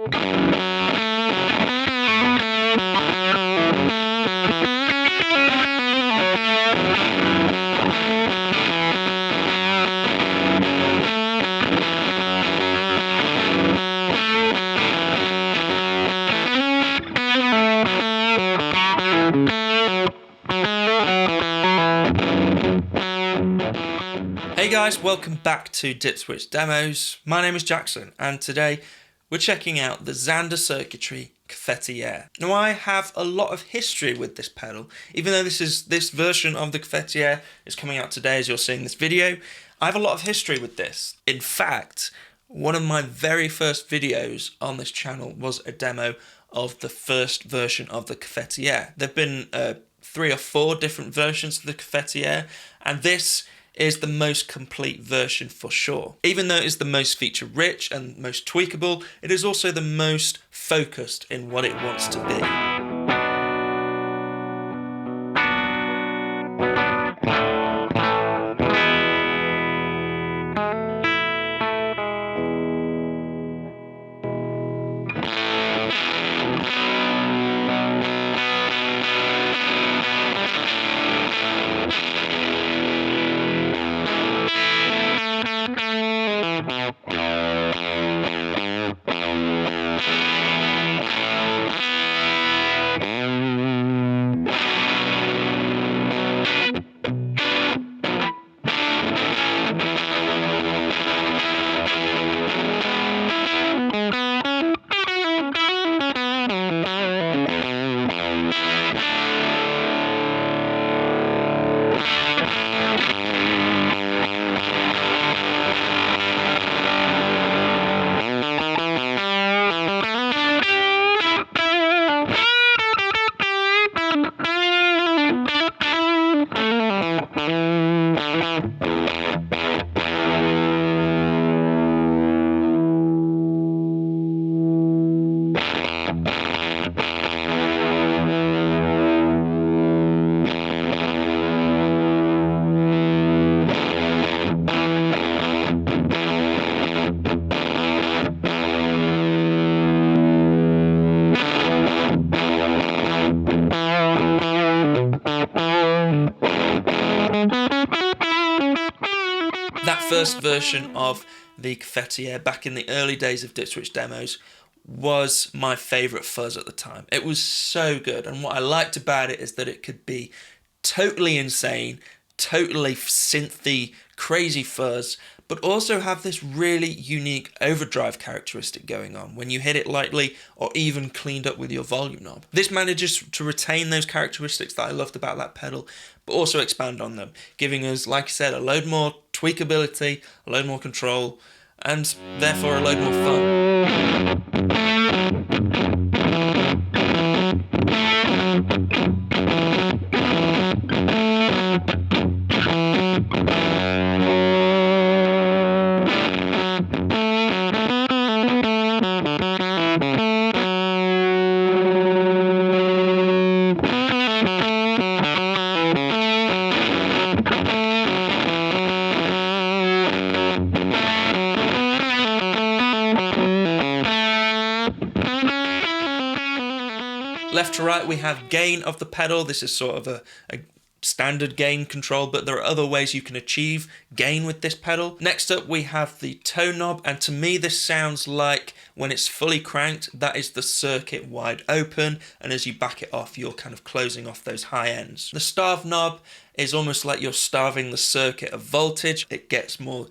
Hey guys, welcome back to Dip Switch Demos. My name is Jackson and today we're checking out the Zander Circuitry Cafetiere. Now I have a lot of history with this pedal, even though this version of the Cafetiere is coming out today as you're seeing this video. I have a lot of history with this. In fact, one of my very first videos on this channel was a demo of the first version of the Cafetiere. There have been 3 or 4 different versions of the Cafetiere, and this is the most complete version for sure. Even though it is the most feature rich and most tweakable, it is also the most focused in what it wants to be. That first version of the Cafetiere back in the early days of Dip Switch Demos was my favourite fuzz at the time. It was so good, and what I liked about it is that it could be totally insane, totally synthy, crazy fuzz, but also have this really unique overdrive characteristic going on when you hit it lightly or even cleaned up with your volume knob. This manages to retain those characteristics that I loved about that pedal, but also expand on them, giving us, like I said, a load more tweakability, a load more control, and therefore a load more fun. Left to right we have gain of the pedal. This is sort of a standard gain control, but there are other ways you can achieve gain with this pedal. Next up we have the tone knob, and to me this sounds like when it's fully cranked, that is the circuit wide open, and as you back it off you're kind of closing off those high ends. The starve knob is almost like you're starving the circuit of voltage. It gets more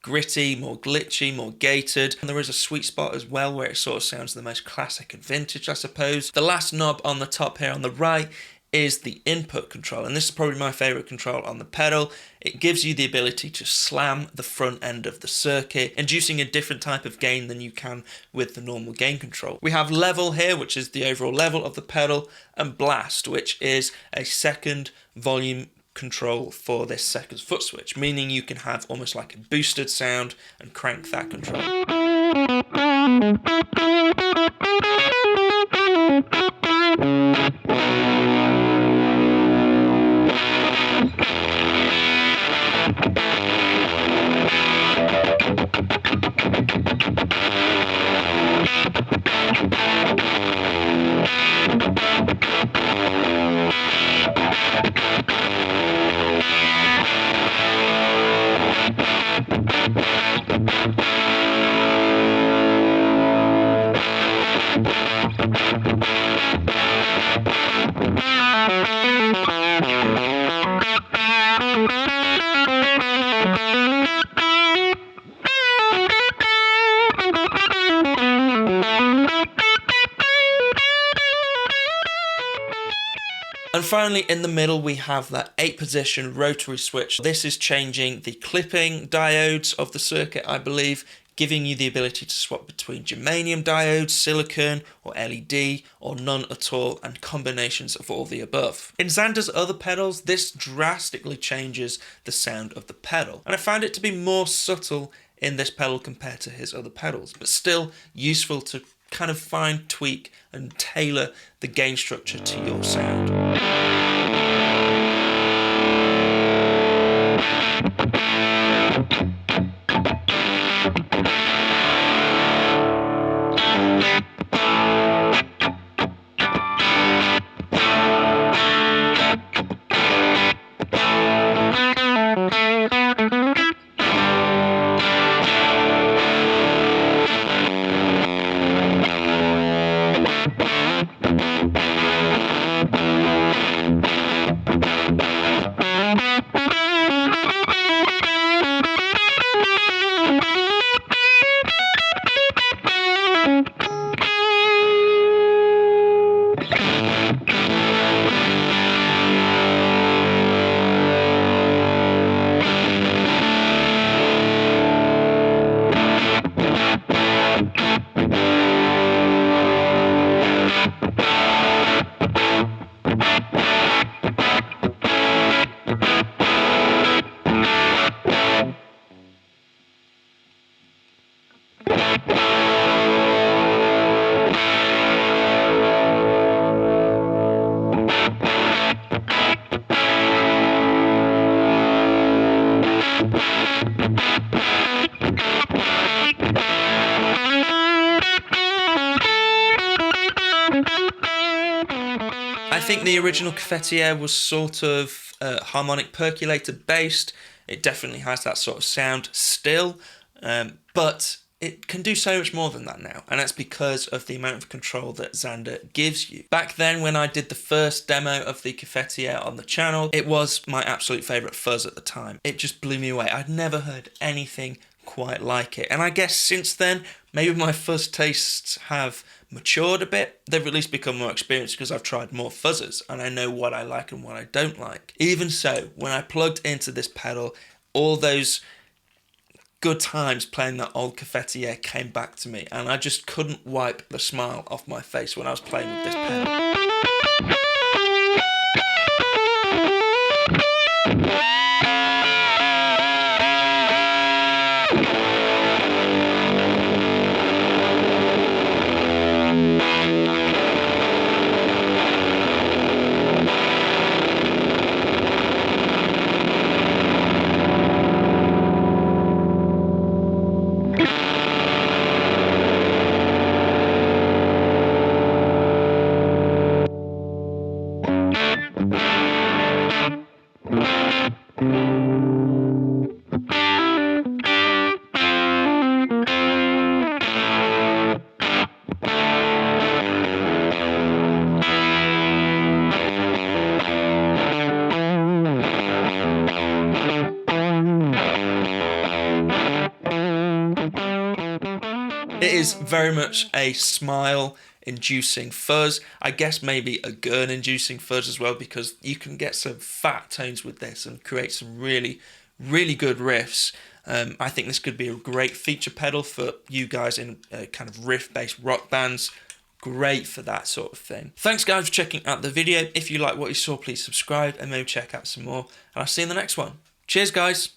gritty, more glitchy, more gated, and there is a sweet spot as well where it sort of sounds the most classic and vintage, I suppose. The last knob on the top here on the right is the input control, and this is probably my favourite control on the pedal. It gives you the ability to slam the front end of the circuit, inducing a different type of gain than you can with the normal gain control. We have level here, which is the overall level of the pedal, and blast, which is a second volume control for this second foot switch, meaning you can have almost like a boosted sound and crank that control. And finally, in the middle, we have that 8-position rotary switch. This is changing the clipping diodes of the circuit, I believe, giving you the ability to swap between germanium diodes, silicon, or LED, or none at all, and combinations of all the above. In Zander's other pedals, this drastically changes the sound of the pedal, and I found it to be more subtle in this pedal compared to his other pedals, but still useful to kind of fine tweak and tailor the gain structure to your sound. I think the original Cafetiere was sort of harmonic percolator based. It definitely has that sort of sound still, but it can do so much more than that now, and that's because of the amount of control that Zander gives you. Back then, when I did the first demo of the Cafetiere on the channel, it was my absolute favourite Fuzz at the time. It just blew me away. I'd never heard anything quite like it, and I guess since then, maybe my Fuzz tastes have matured a bit. They've at least become more experienced because I've tried more Fuzzes and I know what I like and what I don't like. Even so, when I plugged into this pedal, all those good times playing that old Cafetiere came back to me, and I just couldn't wipe the smile off my face when I was playing with this pedal. It is very much a smile-inducing fuzz. I guess maybe a gurn-inducing fuzz as well, because you can get some fat tones with this and create some really, really good riffs. I think this could be a great feature pedal for you guys in kind of riff-based rock bands. Great for that sort of thing. Thanks guys for checking out the video. If you like what you saw, please subscribe and maybe check out some more. And I'll see you in the next one. Cheers guys.